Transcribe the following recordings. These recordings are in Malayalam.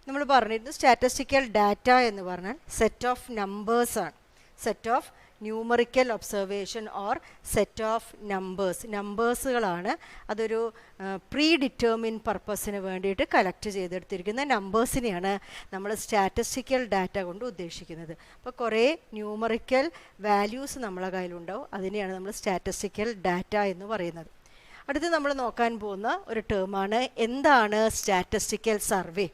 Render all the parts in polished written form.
നമ്മൾ പറഞ്ഞിരുന്നു സ്റ്റാറ്റിസ്റ്റിക്കൽ ഡാറ്റ എന്ന് പറഞ്ഞാൽ സെറ്റ് ഓഫ് നമ്പേഴ്സാണ്, set of numerical observation or set of നമ്പേഴ്സുകളാണ്. അതൊരു പ്രീ ഡിറ്റർമിൻ പർപ്പസിന് വേണ്ടിയിട്ട് കളക്ട് ചെയ്തെടുത്തിരിക്കുന്ന നമ്പേഴ്സിനെയാണ് നമ്മൾ സ്റ്റാറ്റിസ്റ്റിക്കൽ ഡാറ്റ കൊണ്ട് ഉദ്ദേശിക്കുന്നത്. അപ്പോൾ കുറേ ന്യൂമറിക്കൽ വാല്യൂസ് നമ്മളെ കയ്യിലുണ്ടാവും, അതിനെയാണ് നമ്മൾ സ്റ്റാറ്റിസ്റ്റിക്കൽ ഡാറ്റ എന്ന് പറയുന്നത്. അടുത്ത് നമ്മൾ നോക്കാൻ പോകുന്ന ഒരു ടേമാണ് എന്താണ് സ്റ്റാറ്റിസ്റ്റിക്കൽ സർവേ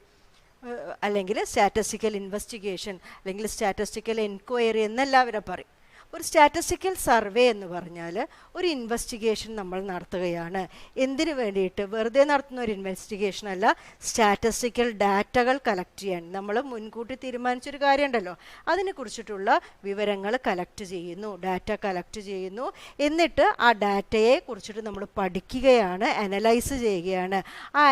അല്ലെങ്കിൽ സ്റ്റാറ്റിസ്റ്റിക്കൽ ഇൻവെസ്റ്റിഗേഷൻ അല്ലെങ്കിൽ സ്റ്റാറ്റിസ്റ്റിക്കൽ എൻക്വയറി എന്നെല്ലാവരും പറയും. ഒരു സ്റ്റാറ്റിസ്റ്റിക്കൽ സർവേ എന്ന് പറഞ്ഞാൽ ഒരു ഇൻവെസ്റ്റിഗേഷൻ നമ്മൾ നടത്തുകയാണ്. എന്തിനു വേണ്ടിയിട്ട്? വെറുതെ നടത്തുന്ന ഒരു ഇൻവെസ്റ്റിഗേഷൻ അല്ല, സ്റ്റാറ്റിസ്റ്റിക്കൽ ഡാറ്റകൾ കളക്ട് ചെയ്യാൻ. നമ്മൾ മുൻകൂട്ടി തീരുമാനിച്ചൊരു കാര്യമുണ്ടല്ലോ, അതിനെക്കുറിച്ചിട്ടുള്ള വിവരങ്ങൾ കളക്ട് ചെയ്യുന്നു, ഡാറ്റ കളക്ട് ചെയ്യുന്നു. എന്നിട്ട് ആ ഡാറ്റയെ കുറിച്ചിട്ട് നമ്മൾ പഠിക്കുകയാണ്, അനലൈസ് ചെയ്യുകയാണ്. ആ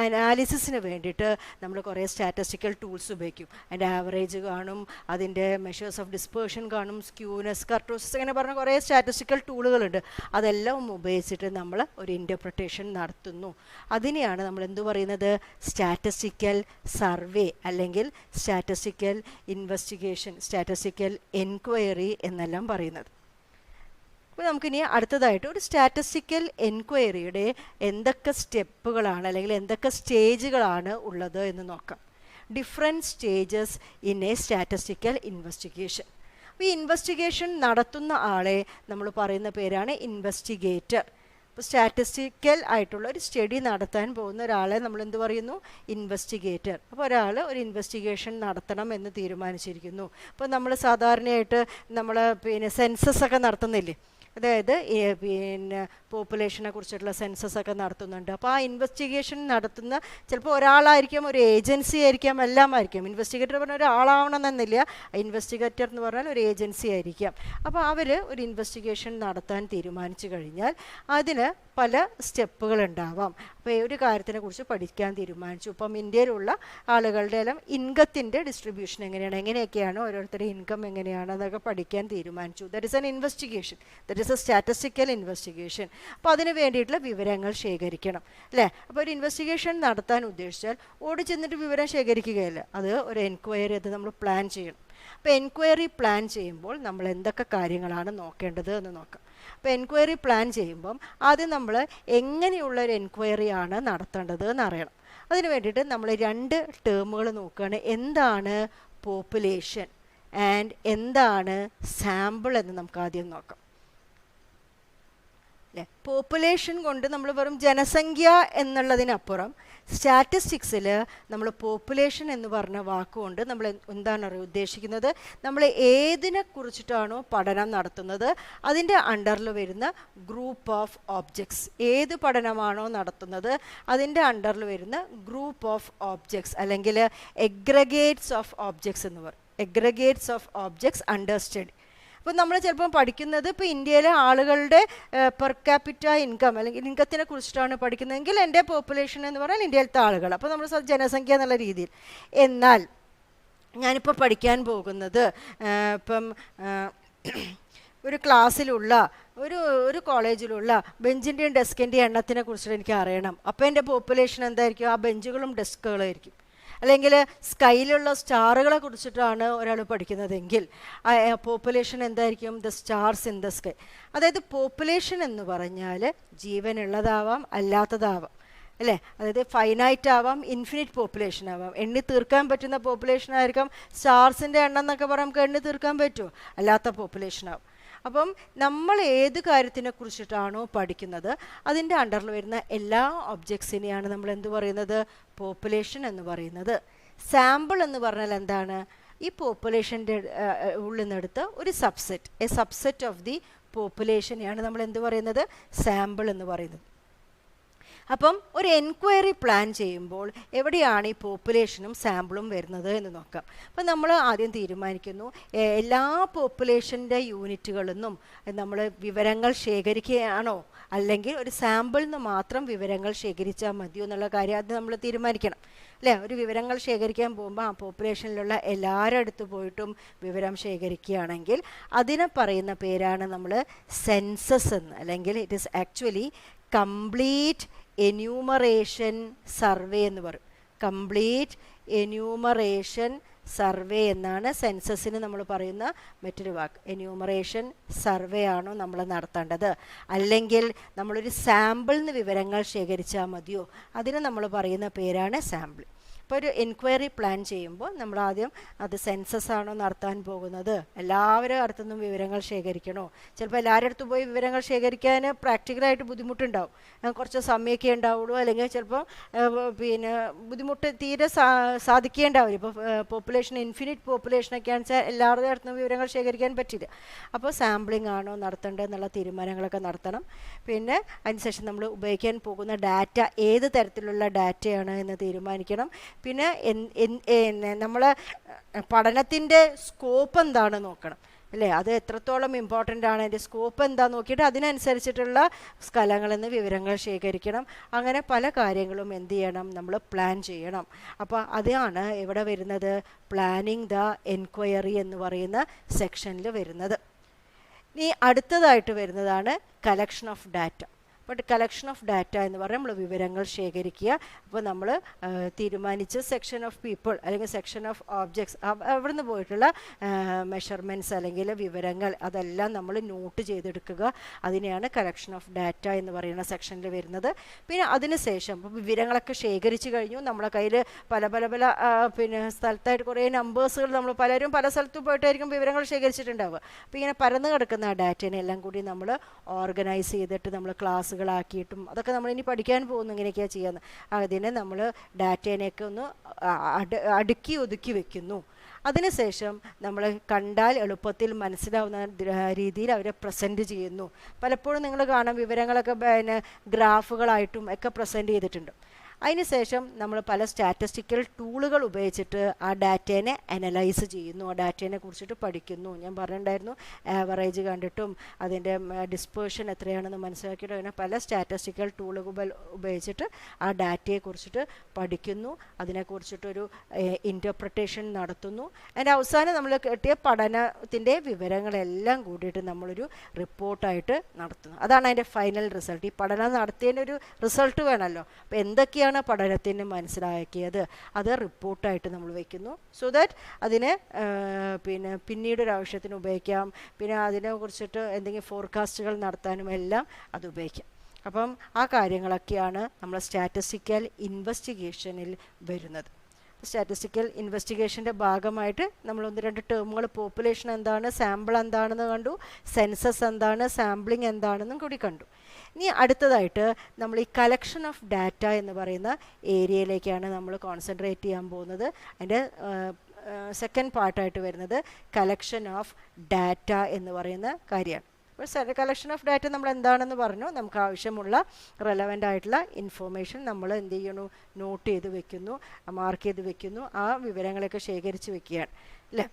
അനാലിസിസിന് വേണ്ടിയിട്ട് നമ്മൾ കുറേ സ്റ്റാറ്റിസ്റ്റിക്കൽ ടൂൾസ് ഉപയോഗിക്കും. അതിൻ്റെ ആവറേജ് കാണും, അതിൻ്റെ മെഷേഴ്സ് ഓഫ് ഡിസ്പേർഷൻ കാണും, സ്ക്യൂനെസ്, കർട്ടോസിസ്, അങ്ങനെ പറഞ്ഞ കുറേ സ്റ്റാറ്റിസ്റ്റിക്കൽ ടൂളുകളുണ്ട്. അതെല്ലാം ഉപയോഗിച്ചിട്ട് നമ്മൾ ഒരു ഇൻ്റർപ്രിട്ടേഷൻ നടത്തുന്നു. അതിനെയാണ് നമ്മൾ എന്തു പറയുന്നത്? സ്റ്റാറ്റിസ്റ്റിക്കൽ സർവേ അല്ലെങ്കിൽ സ്റ്റാറ്റിസ്റ്റിക്കൽ ഇൻവെസ്റ്റിഗേഷൻ, സ്റ്റാറ്റിസ്റ്റിക്കൽ എൻക്വയറി എന്നെല്ലാം പറയുന്നത്. അപ്പോൾ നമുക്കിനി അടുത്തതായിട്ട് ഒരു സ്റ്റാറ്റിസ്റ്റിക്കൽ എൻക്വയറിയുടെ എന്തൊക്കെ സ്റ്റെപ്പുകളാണ് അല്ലെങ്കിൽ എന്തൊക്കെ സ്റ്റേജുകളാണ് ഉള്ളത് എന്ന് നോക്കാം. Different stages in A statistical investigation. ഈ ഇൻവെസ്റ്റിഗേഷൻ നടത്തുന്ന ആളെ നമ്മൾ പറയുന്ന പേരാണ് ഇൻവെസ്റ്റിഗേറ്റർ. ഇപ്പോൾ സ്റ്റാറ്റിസ്റ്റിക്കൽ ആയിട്ടുള്ള ഒരു സ്റ്റഡി നടത്താൻ പോകുന്ന ഒരാളെ നമ്മൾ എന്ത് പറയുന്നു? ഇൻവെസ്റ്റിഗേറ്റർ. അപ്പോൾ ഒരാൾ ഒരു ഇൻവെസ്റ്റിഗേഷൻ നടത്തണം എന്ന് തീരുമാനിച്ചിരിക്കുന്നു. അപ്പോൾ നമ്മൾ സാധാരണയായിട്ട് നമ്മൾ സെൻസസ് ഒക്കെ നടത്തുന്നില്ലേ, അതായത് പോപ്പുലേഷനെ കുറിച്ചിട്ടുള്ള സെൻസസ് ഒക്കെ നടത്തുന്നുണ്ട്. അപ്പോൾ ആ ഇൻവെസ്റ്റിഗേഷൻ നടത്തുന്ന ചിലപ്പോൾ ഒരാളായിരിക്കാം, ഒരു ഏജൻസി ആയിരിക്കാം, എല്ലാം ആയിരിക്കാം. ഇൻവെസ്റ്റിഗേറ്റർ പറഞ്ഞാൽ ഒരാളാവണമെന്നില്ല, ഇൻവെസ്റ്റിഗേറ്റർ എന്ന് പറഞ്ഞാൽ ഒരു ഏജൻസി ആയിരിക്കാം. അപ്പോൾ അവർ ഒരു ഇൻവെസ്റ്റിഗേഷൻ നടത്താൻ തീരുമാനിച്ചു കഴിഞ്ഞാൽ അതിന് പല സ്റ്റെപ്പുകളുണ്ടാവാം. അപ്പോൾ ഒരു കാര്യത്തിനെ കുറിച്ച് പഠിക്കാൻ തീരുമാനിച്ചു. ഇപ്പം ഇന്ത്യയിലുള്ള ആളുകളുടെ എല്ലാം ഇൻകത്തിൻ്റെ ഡിസ്ട്രിബ്യൂഷൻ എങ്ങനെയൊക്കെയാണ്, ഓരോരുത്തരുടെ ഇൻകം എങ്ങനെയാണ് എന്നൊക്കെ പഠിക്കാൻ തീരുമാനിച്ചു. That is an investigation, that is A statistical investigation. അപ്പോൾ അതിന് വേണ്ടിയിട്ടുള്ള വിവരങ്ങൾ ശേഖരിക്കണം അല്ലേ. അപ്പോൾ ഒരു ഇൻവെസ്റ്റിഗേഷൻ നടത്താൻ ഉദ്ദേശിച്ചാൽ ഓടി ചെന്നിട്ട് വിവരം ശേഖരിക്കുകയല്ല, അത് ഒരു എൻക്വയറി, അത് നമ്മൾ പ്ലാൻ ചെയ്യണം. അപ്പോൾ എൻക്വയറി പ്ലാൻ ചെയ്യുമ്പോൾ നമ്മൾ എന്തൊക്കെ കാര്യങ്ങളാണ് നോക്കേണ്ടത് എന്ന് നോക്കാം. അപ്പോൾ എൻക്വയറി പ്ലാൻ ചെയ്യുമ്പം ആദ്യം നമ്മൾ എങ്ങനെയുള്ള ഒരു എൻക്വയറിയാണ് നടത്തേണ്ടത് എന്ന് അറിയണം. അതിന് വേണ്ടിയിട്ട് നമ്മൾ 2 ടേമുകൾ നോക്കുകയാണ്. എന്താണ് പോപ്പുലേഷൻ ആൻഡ് എന്താണ് സാമ്പിൾ എന്ന് നമുക്ക് ആദ്യം നോക്കാം അല്ലേ. പോപ്പുലേഷൻ കൊണ്ട് നമ്മൾ വെറും ജനസംഖ്യ എന്നുള്ളതിനപ്പുറം സ്റ്റാറ്റിസ്റ്റിക്സിൽ നമ്മൾ പോപ്പുലേഷൻ എന്ന് പറഞ്ഞ വാക്കുകൊണ്ട് നമ്മൾ എന്താണ് ഉദ്ദേശിക്കുന്നത്? നമ്മൾ ഏതിനെ കുറിച്ചിട്ടാണോ പഠനം നടത്തുന്നത് അതിൻ്റെ അണ്ടറിൽ വരുന്ന ഗ്രൂപ്പ് ഓഫ് ഓബ്ജക്ട്സ്. ഏത് പഠനമാണോ നടത്തുന്നത് അതിൻ്റെ അണ്ടറിൽ വരുന്ന ഗ്രൂപ്പ് ഓഫ് ഓബ്ജക്ട്സ് അല്ലെങ്കിൽ എഗ്രഗേറ്റ്സ് ഓഫ് ഓബ്ജക്ട്സ് എന്ന് പറയും. എഗ്രഗേറ്റ്സ് ഓഫ് ഓബ്ജക്ട്സ് അണ്ടർ സ്റ്റഡി. അപ്പോൾ നമ്മൾ ചിലപ്പം പഠിക്കുന്നത് ഇപ്പോൾ ഇന്ത്യയിലെ ആളുകളുടെ പെർ ക്യാപിറ്റ ഇൻകം അല്ലെങ്കിൽ ഇൻകത്തിനെ കുറിച്ചിട്ടാണ് പഠിക്കുന്നതെങ്കിൽ എൻ്റെ പോപ്പുലേഷൻ എന്ന് പറഞ്ഞാൽ ഇന്ത്യയിലത്തെ ആളുകൾ, അപ്പോൾ നമ്മൾ ജനസംഖ്യ എന്നുള്ള രീതിയിൽ. എന്നാൽ ഞാനിപ്പോൾ പഠിക്കാൻ പോകുന്നത് ഇപ്പം ഒരു ക്ലാസ്സിലുള്ള ഒരു കോളേജിലുള്ള ബെഞ്ചിൻ്റെയും ഡെസ്കിൻ്റെയും എണ്ണത്തിനെ കുറിച്ചിട്ട് എനിക്ക് അറിയണം. അപ്പോൾ എൻ്റെ പോപ്പുലേഷൻ എന്തായിരിക്കും? ആ ബെഞ്ചുകളും ഡെസ്കുകളായിരിക്കും. അല്ലെങ്കിൽ സ്കൈയിലുള്ള സ്റ്റാറുകളെ കുറിച്ചിട്ടാണ് ഒരാൾ പഠിക്കുന്നതെങ്കിൽ പോപ്പുലേഷൻ എന്തായിരിക്കും? The stars in the sky. അതായത് പോപ്പുലേഷൻ എന്ന് പറഞ്ഞാൽ ജീവനുള്ളതാവാം അല്ലാത്തതാവാം അല്ലേ. അതായത് ഫൈനൈറ്റ് ആവാം, ഇൻഫിനിറ്റ് പോപ്പുലേഷൻ ആവാം. എണ്ണി തീർക്കാൻ പറ്റുന്ന പോപ്പുലേഷൻ ആയിരിക്കാം. സ്റ്റാർസിൻ്റെ എണ്ണം എന്നൊക്കെ പറയാം, നമുക്ക് എണ്ണി തീർക്കാൻ പറ്റുമോ? അല്ലാത്ത പോപ്പുലേഷൻ ആവും. അപ്പം നമ്മൾ ഏത് കാര്യത്തിനെ കുറിച്ചിട്ടാണോ പഠിക്കുന്നത് അതിൻ്റെ അണ്ടറിൽ വരുന്ന എല്ലാ ഒബ്ജക്ട്സിനെയാണ് നമ്മൾ എന്ത് പറയുന്നത്? പോപ്പുലേഷൻ എന്ന് പറയുന്നത്. സാമ്പിൾ എന്ന് പറഞ്ഞാൽ എന്താണ്? ഈ പോപ്പുലേഷൻ്റെ ഉള്ളിൽ നിന്നെടുത്ത് ഒരു subset, a subset of the പോപ്പുലേഷനെയാണ് നമ്മൾ എന്ത് പറയുന്നത്? സാമ്പിൾ എന്ന് പറയുന്നത്. അപ്പം ഒരു എൻക്വയറി പ്ലാൻ ചെയ്യുമ്പോൾ എവിടെയാണ് ഈ പോപ്പുലേഷനും സാമ്പിളും വരുന്നത് എന്ന് നോക്കാം. അപ്പം നമ്മൾ ആദ്യം തീരുമാനിക്കുന്നു എല്ലാ പോപ്പുലേഷൻ്റെ യൂണിറ്റുകളിൽ നിന്നും നമ്മൾ വിവരങ്ങൾ ശേഖരിക്കുകയാണോ അല്ലെങ്കിൽ ഒരു സാമ്പിളിൽ നിന്ന് മാത്രം വിവരങ്ങൾ ശേഖരിച്ചാൽ മതിയോ എന്നുള്ള കാര്യം അത് നമ്മൾ തീരുമാനിക്കണം അല്ലേ. ഒരു വിവരങ്ങൾ ശേഖരിക്കാൻ പോകുമ്പോൾ ആ പോപ്പുലേഷനിലുള്ള എല്ലാവരുടെ അടുത്ത് പോയിട്ടും വിവരം ശേഖരിക്കുകയാണെങ്കിൽ അതിനെ പറയുന്ന പേരാണ് നമ്മൾ സെൻസസ് എന്ന്, അല്ലെങ്കിൽ it is actually complete enumeration survey എന്ന് പറയും. കംപ്ലീറ്റ് എന്യൂമറേഷൻ സർവേ എന്നാണ് സെൻസസിന് നമ്മൾ പറയുന്ന മറ്റൊരു വാക്ക്. എന്യൂമറേഷൻ സർവേ ആണോ നമ്മൾ നടത്തേണ്ടത്, അല്ലെങ്കിൽ നമ്മളൊരു സാമ്പിളിൽ നിന്ന് വിവരങ്ങൾ ശേഖരിച്ചാൽ മതിയോ, അതിന് നമ്മൾ പറയുന്ന പേരാണ് സാമ്പിൾ. ഇപ്പോൾ ഒരു എൻക്വയറി പ്ലാൻ ചെയ്യുമ്പോൾ നമ്മൾ ആദ്യം അത് സെൻസസ് ആണോ നടത്താൻ പോകുന്നത്, എല്ലാവരും അടുത്തുനിന്നും വിവരങ്ങൾ ശേഖരിക്കണോ. ചിലപ്പോൾ എല്ലാവരുടെ അടുത്ത് പോയി വിവരങ്ങൾ ശേഖരിക്കാൻ പ്രാക്ടിക്കലായിട്ട് ബുദ്ധിമുട്ടുണ്ടാവും, കുറച്ച് സമയമൊക്കെ ഉണ്ടാവുള്ളൂ, അല്ലെങ്കിൽ ചിലപ്പോൾ പിന്നെ ബുദ്ധിമുട്ട് തീരെ സാധിക്കേണ്ടാവില്ല. ഇപ്പോൾ പോപ്പുലേഷൻ ഇൻഫിനിറ്റ് പോപ്പുലേഷനൊക്കെ ആണെന്ന് വെച്ചാൽ എല്ലാവരുടെ അടുത്തുനിന്നും വിവരങ്ങൾ ശേഖരിക്കാൻ പറ്റില്ല. അപ്പോൾ സാമ്പിളിംഗ് ആണോ നടത്തേണ്ടത് എന്നുള്ള തീരുമാനങ്ങളൊക്കെ നടത്തണം. പിന്നെ അതിനുശേഷം നമ്മൾ ഉപയോഗിക്കാൻ പോകുന്ന ഡാറ്റ ഏത് തരത്തിലുള്ള ഡാറ്റയാണ് എന്ന് തീരുമാനിക്കണം. പിന്നെ നമ്മൾ പഠനത്തിൻ്റെ സ്കോപ്പ് എന്താണ് നോക്കണം, അല്ലേ, അത് എത്രത്തോളം ഇമ്പോർട്ടൻ്റ് ആണ്, അതിൻ്റെ സ്കോപ്പ് എന്താ നോക്കിയിട്ട് അതിനനുസരിച്ചിട്ടുള്ള സ്ഥലങ്ങളിൽ നിന്ന് വിവരങ്ങൾ ശേഖരിക്കണം. അങ്ങനെ പല കാര്യങ്ങളും എന്ത് ചെയ്യണം, നമ്മൾ പ്ലാൻ ചെയ്യണം. അപ്പോൾ അതാണ് ഇവിടെ വരുന്നത് പ്ലാനിങ് ദ എൻക്വയറി എന്ന് പറയുന്ന സെക്ഷനിൽ വരുന്നത്. ഇനി അടുത്തതായിട്ട് വരുന്നതാണ് കളക്ഷൻ ഓഫ് ഡാറ്റ. അപ്പോൾ കളക്ഷൻ ഓഫ് ഡാറ്റ എന്ന് പറഞ്ഞാൽ നമ്മൾ വിവരങ്ങൾ ശേഖരിക്കുക. അപ്പോൾ നമ്മൾ തീരുമാനിച്ച് സെക്ഷൻ ഓഫ് പീപ്പിൾ അല്ലെങ്കിൽ സെക്ഷൻ ഓഫ് ഓബ്ജക്ട്സ് അവിടെ നിന്ന് പോയിട്ടുള്ള മെഷർമെൻറ്റ്സ് അല്ലെങ്കിൽ വിവരങ്ങൾ അതെല്ലാം നമ്മൾ നോട്ട് ചെയ്തെടുക്കുക. അതിനെയാണ് കളക്ഷൻ ഓഫ് ഡാറ്റ എന്ന് പറയുന്ന സെക്ഷനിൽ വരുന്നത്. പിന്നെ അതിനുശേഷം ഇപ്പോൾ വിവരങ്ങളൊക്കെ ശേഖരിച്ച് കഴിഞ്ഞു, നമ്മളെ കയ്യിൽ പല പല പല പിന്നെ സ്ഥലത്തായിട്ട് കുറേ നമ്പേഴ്സുകൾ നമ്മൾ പലരും പല സ്ഥലത്തും പോയിട്ടായിരിക്കും വിവരങ്ങൾ ശേഖരിച്ചിട്ടുണ്ടാവുക. അപ്പോൾ ഇങ്ങനെ പരന്ന് കിടക്കുന്ന ആ ഡാറ്റേനെ എല്ലാം കൂടി നമ്മൾ ഓർഗനൈസ് ചെയ്തിട്ട് നമ്മൾ ക്ലാസ്സുകളാക്കിയിട്ടും അതൊക്കെ നമ്മൾ ഇനി പഠിക്കാൻ പോകുന്നു ഇങ്ങനെയൊക്കെയാണ് ചെയ്യുന്നത്. അതിനെ നമ്മൾ ഡാറ്റേനെയൊക്കെ ഒന്ന് അടുക്കി ഒതുക്കി വെക്കുന്നു. അതിനുശേഷം നമ്മൾ കണ്ടാൽ എളുപ്പത്തിൽ മനസ്സിലാവുന്ന രീതിയിൽ അവരെ പ്രസൻറ്റ് ചെയ്യുന്നു. പലപ്പോഴും നിങ്ങൾ കാണാം വിവരങ്ങളൊക്കെ പിന്നെ ഗ്രാഫുകളായിട്ടും ഒക്കെ പ്രസൻറ്റ് ചെയ്തിട്ടുണ്ട്. അതിനുശേഷം നമ്മൾ പല സ്റ്റാറ്റിസ്റ്റിക്കൽ ടൂളുകൾ ഉപയോഗിച്ചിട്ട് ആ ഡാറ്റേനെ അനലൈസ് ചെയ്യുന്നു, ആ ഡാറ്റേനെ കുറിച്ചിട്ട് പഠിക്കുന്നു. ഞാൻ പറഞ്ഞിട്ടുണ്ടായിരുന്നു ആവറേജ് കണ്ടിട്ടും അതിൻ്റെ ഡിസ്പേർഷൻ എത്രയാണെന്ന് മനസ്സിലാക്കിയിട്ട് അങ്ങനെ പല സ്റ്റാറ്റിസ്റ്റിക്കൽ ടൂളുകൾ ഉപയോഗിച്ചിട്ട് ആ ഡാറ്റയെ കുറിച്ചിട്ട് പഠിക്കുന്നു, അതിനെക്കുറിച്ചിട്ടൊരു ഇൻ്റർപ്രിട്ടേഷൻ നടത്തുന്നു. അതിൻ്റെ അവസാനം നമ്മൾ കിട്ടിയ പഠനത്തിൻ്റെ വിവരങ്ങളെല്ലാം കൂടിയിട്ട് നമ്മളൊരു റിപ്പോർട്ടായിട്ട് നടത്തുന്നു. അതാണ് അതിൻ്റെ ഫൈനൽ റിസൾട്ട്. ഈ പഠനം നടത്തിയതിൻ്റെ ഒരു റിസൾട്ട് വേണമല്ലോ. അപ്പോൾ എന്തൊക്കെയാണ് പഠനത്തിന് മനസ്സിലാക്കിയത് അത് റിപ്പോർട്ടായിട്ട് നമ്മൾ വയ്ക്കുന്നു. സോ ദാറ്റ് അതിനെ പിന്നീടൊരു ആവശ്യത്തിന് ഉപയോഗിക്കാം. പിന്നെ അതിനെ കുറിച്ചിട്ട് എന്തെങ്കിലും ഫോർകാസ്റ്റുകൾ നടത്താനും എല്ലാം അത് ഉപയോഗിക്കാം. അപ്പം ആ കാര്യങ്ങളൊക്കെയാണ് നമ്മൾ സ്റ്റാറ്റിസ്റ്റിക്കൽ ഇൻവെസ്റ്റിഗേഷനിൽ വരുന്നത്. സ്റ്റാറ്റിസ്റ്റിക്കൽ ഇൻവെസ്റ്റിഗേഷൻ്റെ ഭാഗമായിട്ട് നമ്മൾ ഒന്ന് രണ്ട് ടേമുകൾ പോപ്പുലേഷൻ എന്താണ്, സാമ്പിൾ എന്താണെന്ന് കണ്ടു, സെൻസസ് എന്താണ്, സാമ്പിളിംഗ് എന്താണെന്നും കൂടി കണ്ടു. ഇനി അടുത്തതായിട്ട് നമ്മൾ ഈ കളക്ഷൻ ഓഫ് ഡാറ്റ എന്ന് പറയുന്ന ഏരിയയിലേക്കാണ് നമ്മൾ കോൺസെൻട്രേറ്റ് ചെയ്യാൻ പോകുന്നത്. അതിൻ്റെ സെക്കൻഡ് പാർട്ടായിട്ട് വരുന്നത് കളക്ഷൻ ഓഫ് ഡാറ്റ എന്ന് പറയുന്ന കാര്യമാണ്. അപ്പോൾ കളക്ഷൻ ഓഫ് ഡാറ്റ നമ്മൾ എന്താണെന്ന് പറഞ്ഞു, നമുക്ക് ആവശ്യമുള്ള റെലവൻ്റ് ആയിട്ടുള്ള ഇൻഫോർമേഷൻ നമ്മൾ എന്ത് ചെയ്യണു, നോട്ട് ചെയ്ത് വെക്കുന്നു, മാർക്ക് ചെയ്ത് വെക്കുന്നു, ആ വിവരങ്ങളൊക്കെ ശേഖരിച്ച് വെക്കുകയാണ് അല്ലേ.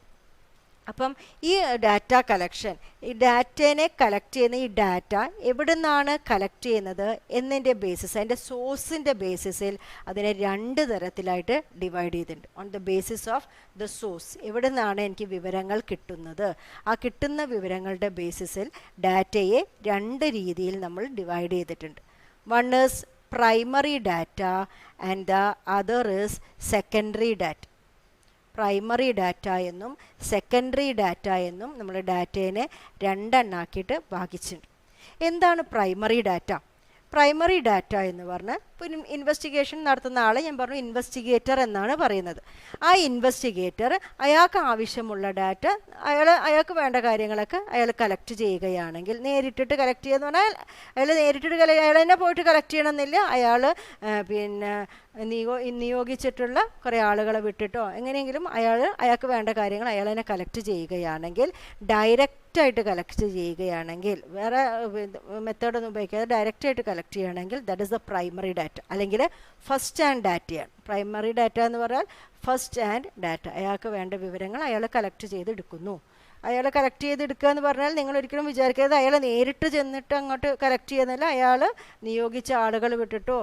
അപ്പം ഈ ഡാറ്റ കളക്ഷൻ, ഈ ഡാറ്റേനെ കളക്ട് ചെയ്യുന്ന ഈ ഡാറ്റ എവിടെ നിന്നാണ് കളക്ട് ചെയ്യുന്നത് എന്നതിൻ്റെ ബേസിസ്, അതിൻ്റെ സോഴ്സിൻ്റെ ബേസിസിൽ അതിനെ രണ്ട് തരത്തിലായിട്ട് ഡിവൈഡ് ചെയ്തിട്ടുണ്ട്. On the basis of the source, എവിടെ നിന്നാണ് എനിക്ക് വിവരങ്ങൾ കിട്ടുന്നത്, ആ കിട്ടുന്ന വിവരങ്ങളുടെ ബേസിസിൽ ഡാറ്റയെ രണ്ട് രീതിയിൽ നമ്മൾ ഡിവൈഡ് ചെയ്തിട്ടുണ്ട്. One is primary data and the other is secondary data. Primary data എന്നും സെക്കൻഡറി ഡാറ്റ എന്നും നമ്മൾ ഡാറ്റേനെ രണ്ടെണ്ണാക്കിയിട്ട് ഭാഗിച്ചിട്ടുണ്ട്. എന്താണ് പ്രൈമറി ഡാറ്റ? പ്രൈമറി ഡാറ്റ എന്ന് പറഞ്ഞാൽ ഇപ്പോൾ ഇൻവെസ്റ്റിഗേഷൻ നടത്തുന്ന ആളെ ഞാൻ പറഞ്ഞു ഇൻവെസ്റ്റിഗേറ്റർ എന്നാണ് പറയുന്നത്. ആ ഇൻവെസ്റ്റിഗേറ്റർ അയാൾക്ക് ആവശ്യമുള്ള ഡാറ്റ അയാൾക്ക് വേണ്ട കാര്യങ്ങളൊക്കെ അയാൾ കളക്ട് ചെയ്യുകയാണെങ്കിൽ, നേരിട്ടിട്ട് കളക്ട് ചെയ്യുക പറഞ്ഞാൽ അയാൾ നേരിട്ടിട്ട് അയാൾ തന്നെ പോയിട്ട് കളക്ട് ചെയ്യണമെന്നില്ല, അയാൾ പിന്നെ നിയോഗിച്ചിട്ടുള്ള കുറേ ആളുകളെ വിട്ടിട്ടോ എങ്ങനെയെങ്കിലും അയാൾക്ക് വേണ്ട കാര്യങ്ങൾ അയാൾ തന്നെ കളക്ട് ചെയ്യുകയാണെങ്കിൽ, ഡയറക്റ്റായിട്ട് കളക്ട് ചെയ്യുകയാണെങ്കിൽ, വേറെ മെത്തേഡൊന്നും ഉപയോഗിക്കാതെ ഡയറക്റ്റായിട്ട് കളക്ട് ചെയ്യുകയാണെങ്കിൽ that is the primary data, അല്ലെങ്കിൽ ഫസ്റ്റ് ഹാൻഡ് ഡാറ്റയാണ്. പ്രൈമറി ഡാറ്റ എന്ന് പറഞ്ഞാൽ ഫസ്റ്റ് ഹാൻഡ് ഡാറ്റ, അയാൾക്ക് വേണ്ട വിവരങ്ങൾ അയാൾ കളക്ട് ചെയ്തെടുക്കുന്നു. അയാൾ കളക്ട് ചെയ്തെടുക്കുക എന്ന് പറഞ്ഞാൽ നിങ്ങൾ ഒരിക്കലും വിചാരിക്കരുത് അയാൾ നേരിട്ട് ചെന്നിട്ട് അങ്ങോട്ട് കളക്ട് ചെയ്യുന്നില്ല, അയാൾ നിയോഗിച്ച ആളുകൾ വിട്ടിട്ടോ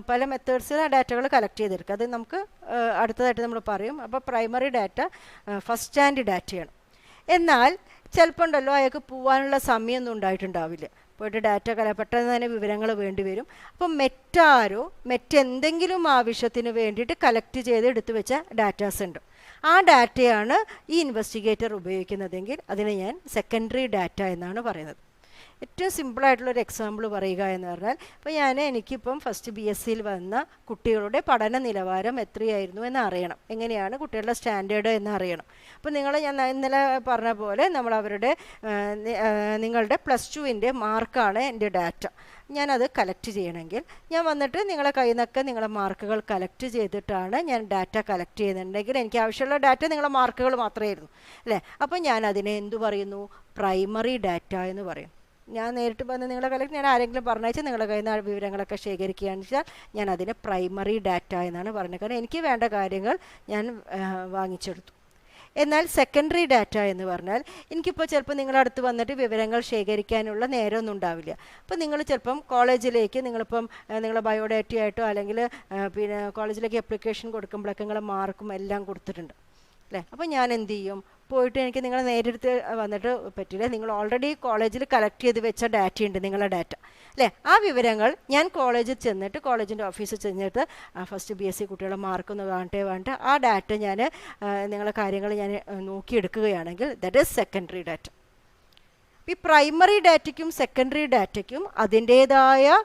പല മെത്തേഡ്സിൽ ആ ഡാറ്റകൾ കളക്ട് ചെയ്തെടുക്കുക. അത് നമുക്ക് അടുത്തതായിട്ട് നമ്മൾ പറയും. അപ്പോൾ പ്രൈമറി ഡാറ്റ ഫസ്റ്റ് ഹാൻഡ് ഡാറ്റയാണ്. എന്നാൽ ചിലപ്പോൾ ഉണ്ടല്ലോ അയാൾക്ക് പോകാനുള്ള സമയമൊന്നും ഉണ്ടായിട്ടുണ്ടാവില്ല. പോയിട്ട് ഡാറ്റ പെട്ടെന്ന് തന്നെ വിവരങ്ങൾ വേണ്ടി വരും. അപ്പം മറ്റെന്തെങ്കിലും ആവശ്യത്തിന് വേണ്ടിയിട്ട് കളക്ട് ചെയ്ത് എടുത്തു വെച്ച ഡാറ്റാസ് ഉണ്ട്. ആ ഡാറ്റയാണ് ഈ ഇൻവെസ്റ്റിഗേറ്റർ ഉപയോഗിക്കുന്നതെങ്കിൽ അതിനെ ഞാൻ സെക്കൻഡറി ഡാറ്റ എന്നാണ് പറയുന്നത്. ഏറ്റവും സിമ്പിളായിട്ടുള്ളൊരു എക്സാമ്പിൾ പറയുക എന്ന് പറഞ്ഞാൽ, ഇപ്പോൾ എനിക്കിപ്പം ഫസ്റ്റ് BSc വന്ന കുട്ടികളുടെ പഠന നിലവാരം എത്രയായിരുന്നു എന്ന് അറിയണം. എങ്ങനെയാണ് കുട്ടികളുടെ സ്റ്റാൻഡേർഡ് എന്ന് അറിയണം. അപ്പോൾ ഞാൻ ഇന്നലെ പറഞ്ഞ പോലെ നിങ്ങളുടെ +2ൻ്റെ മാർക്കാണ് എൻ്റെ ഡാറ്റ. ഞാനത് കളക്ട് ചെയ്യണമെങ്കിൽ ഞാൻ വന്നിട്ട് നിങ്ങളെ കയ്യിൽ നിന്നൊക്കെ നിങ്ങളെ മാർക്കുകൾ കളക്ട് ചെയ്തിട്ടാണ് ഞാൻ ഡാറ്റ കളക്ട് ചെയ്യുന്നുണ്ടെങ്കിൽ എനിക്ക് ആവശ്യമുള്ള ഡാറ്റ നിങ്ങളെ മാർക്കുകൾ മാത്രമായിരുന്നു അല്ലേ. അപ്പോൾ ഞാൻ അതിനെ എന്തു പറയുന്നു? പ്രൈമറി ഡാറ്റ എന്ന് പറയും. ഞാൻ നേരിട്ട് വന്ന് ഞാൻ ആരെങ്കിലും പറഞ്ഞാൽ നിങ്ങളുടെ കയ്യിൽ നിന്ന് വിവരങ്ങളൊക്കെ ശേഖരിക്കുകയാണെന്ന് വെച്ചാൽ ഞാൻ അതിനെ പ്രൈമറി ഡാറ്റ എന്നാണ് പറയുന്നത്. കാരണം എനിക്ക് വേണ്ട കാര്യങ്ങൾ ഞാൻ വാങ്ങിച്ചെടുത്തു. എന്നാൽ സെക്കൻഡറി ഡാറ്റ എന്ന് പറഞ്ഞാൽ എനിക്കിപ്പോൾ ചിലപ്പോൾ നിങ്ങളുടെ അടുത്ത് വന്നിട്ട് വിവരങ്ങൾ ശേഖരിക്കാനുള്ള നേരമൊന്നും ഉണ്ടാവില്ല. അപ്പോൾ നിങ്ങൾ ചിലപ്പം കോളേജിലേക്ക് നിങ്ങളെ ബയോഡാറ്റയായിട്ടോ അല്ലെങ്കിൽ കോളേജിലേക്ക് അപ്ലിക്കേഷൻ കൊടുക്കുമ്പോഴൊക്കെ നിങ്ങളെ മാർക്കും എല്ലാം കൊടുത്തിട്ടുണ്ട് അല്ലേ. അപ്പോൾ ഞാൻ എന്ത് ചെയ്യും? പോയിട്ട് എനിക്ക് നിങ്ങളെ നേരിട്ട് വന്നിട്ട് പറ്റില്ല. നിങ്ങൾ ഓൾറെഡി കോളേജിൽ കളക്ട് ചെയ്ത് വെച്ച ഡാറ്റയുണ്ട്, നിങ്ങളുടെ ഡാറ്റ അല്ലേ. ആ വിവരങ്ങൾ ഞാൻ കോളേജിൽ ചെന്നിട്ട് കോളേജിൻ്റെ ഓഫീസിൽ ചെന്നിട്ട് ഫസ്റ്റ് BSc കുട്ടികളുടെ മാർക്കൊന്ന് വേണ്ട ആ ഡാറ്റ നിങ്ങളെ കാര്യങ്ങൾ ഞാൻ നോക്കിയെടുക്കുകയാണെങ്കിൽ ദാറ്റ് ഈസ് സെക്കൻഡറി ഡാറ്റ. ഈ പ്രൈമറി ഡാറ്റയ്ക്കും സെക്കൻഡറി ഡാറ്റയ്ക്കും അതിൻ്റേതായ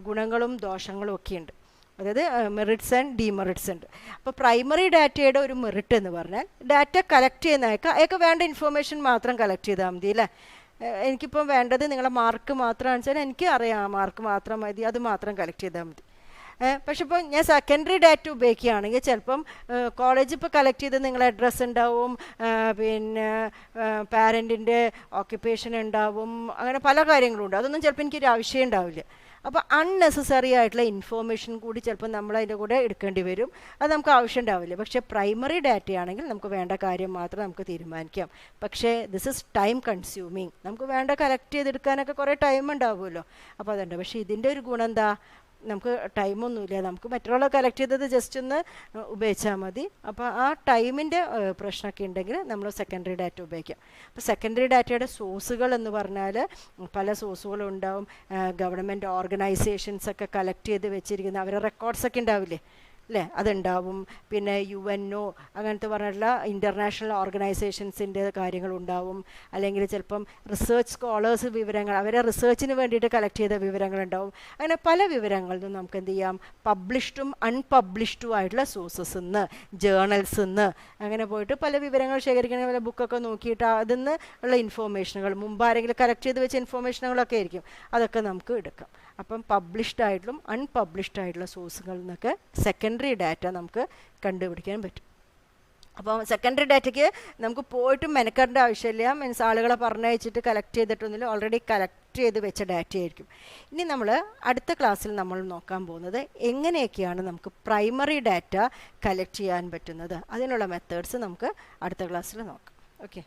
ഗുണങ്ങളും ദോഷങ്ങളും ഒക്കെയുണ്ട്. അതായത് മെറിറ്റ്സ് ആൻഡ് ഡിമെറിറ്റ്സ് ഉണ്ട്. അപ്പോൾ പ്രൈമറി ഡാറ്റയുടെ ഒരു മെറിറ്റ് എന്ന് പറഞ്ഞാൽ ഡാറ്റ കളക്ട് ചെയ്യുന്ന അയാൾക്ക് വേണ്ട ഇൻഫർമേഷൻ മാത്രം കളക്ട് ചെയ്താൽ മതി അല്ലേ. എനിക്കിപ്പം വേണ്ടത് നിങ്ങളെ മാർക്ക് മാത്രമാണെന്ന് വെച്ചാൽ എനിക്ക് അറിയാം മാർക്ക് മാത്രം മതി, അത് മാത്രം കളക്ട് ചെയ്താൽ മതി. പക്ഷെ ഇപ്പോൾ ഞാൻ സെക്കൻഡറി ഡാറ്റ ഉപയോഗിക്കുകയാണെങ്കിൽ ചിലപ്പം കോളേജ് ഇപ്പോൾ കളക്ട് ചെയ്ത് നിങ്ങളെ അഡ്രസ്സ് ഉണ്ടാവും, പാരൻറ്റിൻ്റെ ഓക്യുപ്പേഷൻ ഉണ്ടാവും, അങ്ങനെ പല കാര്യങ്ങളും ഉണ്ട്. അതൊന്നും ചിലപ്പോൾ എനിക്കൊരു ആവശ്യം ഉണ്ടാവില്ല. അപ്പോൾ അൺനെസസറി ആയിട്ടുള്ള ഇൻഫോർമേഷൻ കൂടി ചിലപ്പോൾ നമ്മൾ അതിൻ്റെ കൂടെ എടുക്കേണ്ടി വരും. അത് നമുക്ക് ആവശ്യം ഉണ്ടാവില്ല. പക്ഷേ പ്രൈമറി ഡാറ്റയാണെങ്കിൽ നമുക്ക് വേണ്ട കാര്യം മാത്രം നമുക്ക് തീരുമാനിക്കാം. പക്ഷേ ദിസ് ഇസ് ടൈം കൺസ്യൂമിങ്. നമുക്ക് വേണ്ട കളക്ട് ചെയ്തെടുക്കാനൊക്കെ കുറേ ടൈം ഉണ്ടാവുമല്ലോ. അപ്പോൾ അതുണ്ട്. പക്ഷേ ഇതിൻ്റെ ഒരു ഗുണം എന്താ? നമുക്ക് ടൈമൊന്നുമില്ല. നമുക്ക് മറ്റുള്ള കളക്ട് ചെയ്തത് ജസ്റ്റ് ഒന്ന് ഉപയോഗിച്ചാൽ മതി. അപ്പോൾ ആ ടൈമിൻ്റെ പ്രശ്നമൊക്കെ ഉണ്ടെങ്കിൽ നമ്മൾ സെക്കൻഡറി ഡാറ്റ ഉപയോഗിക്കാം. അപ്പോൾ സെക്കൻഡറി ഡാറ്റയുടെ സോഴ്സുകൾ എന്ന് പറഞ്ഞാൽ പല സോഴ്സുകളും ഉണ്ടാവും. ഗവൺമെൻറ് ഓർഗനൈസേഷൻസൊക്കെ കളക്ട് ചെയ്ത് വെച്ചിരിക്കുന്ന അവരുടെ റെക്കോർഡ്സൊക്കെ ഉണ്ടാവില്ലേ അല്ലേ, അതുണ്ടാവും. പിന്നെ UNO അങ്ങനത്തെ പറഞ്ഞിട്ടുള്ള ഇൻ്റർനാഷണൽ ഓർഗനൈസേഷൻസിൻ്റെ കാര്യങ്ങളുണ്ടാവും. അല്ലെങ്കിൽ ചിലപ്പം റിസർച്ച് സ്കോളേഴ്സ് വിവരങ്ങൾ അവരെ റിസർച്ചിന് വേണ്ടിയിട്ട് കളക്ട് ചെയ്ത വിവരങ്ങളുണ്ടാവും. അങ്ങനെ പല വിവരങ്ങളിൽ നിന്നും നമുക്ക് എന്ത് ചെയ്യാം? പബ്ലിഷ്ഡും അൺപബ്ലിഷ്ഡും ആയിട്ടുള്ള സോഴ്സസ് നിന്ന്, ജേർണൽസ് നിന്ന് അങ്ങനെ പോയിട്ട് പല വിവരങ്ങൾ ശേഖരിക്കണ പല ബുക്കൊക്കെ നോക്കിയിട്ട് അതിൽ നിന്ന് ഉള്ള ഇൻഫോർമേഷനുകൾ മുമ്പ് ആരെങ്കിലും കളക്ട് ചെയ്ത് വെച്ച ഇൻഫോർമേഷനുകളൊക്കെ ആയിരിക്കും, അതൊക്കെ നമുക്ക് എടുക്കാം. അപ്പം പബ്ലിഷ്ഡ് ആയിട്ടുള്ള അൺപബ്ലിഷ്ഡ് ആയിട്ടുള്ള സോഴ്സുകളിൽ നിന്നൊക്കെ സെക്കൻഡറി ഡാറ്റ നമുക്ക് കണ്ടുപിടിക്കാൻ പറ്റും. അപ്പോൾ സെക്കൻഡറി ഡാറ്റയ്ക്ക് നമുക്ക് പോയിട്ട് മെനക്കെടേണ്ട ആവശ്യമില്ല. മീൻസ് ആളുകളെ പറഞ്ഞയച്ചിട്ട് കളക്ട് ചെയ്തിട്ടൊന്നുമില്ല, ഓൾറെഡി കളക്ട് ചെയ്ത് വെച്ച ഡാറ്റ ആയിരിക്കും. ഇനി നമ്മൾ അടുത്ത ക്ലാസ്സിൽ നമ്മൾ നോക്കാൻ പോകുന്നത് എങ്ങനെയൊക്കെയാണ് നമുക്ക് പ്രൈമറി ഡാറ്റ കളക്ട് ചെയ്യാൻ പറ്റുന്നത്, അതിനുള്ള മെത്തേഡ്സ് നമുക്ക് അടുത്ത ക്ലാസ്സിൽ നോക്കാം. ഓക്കെ.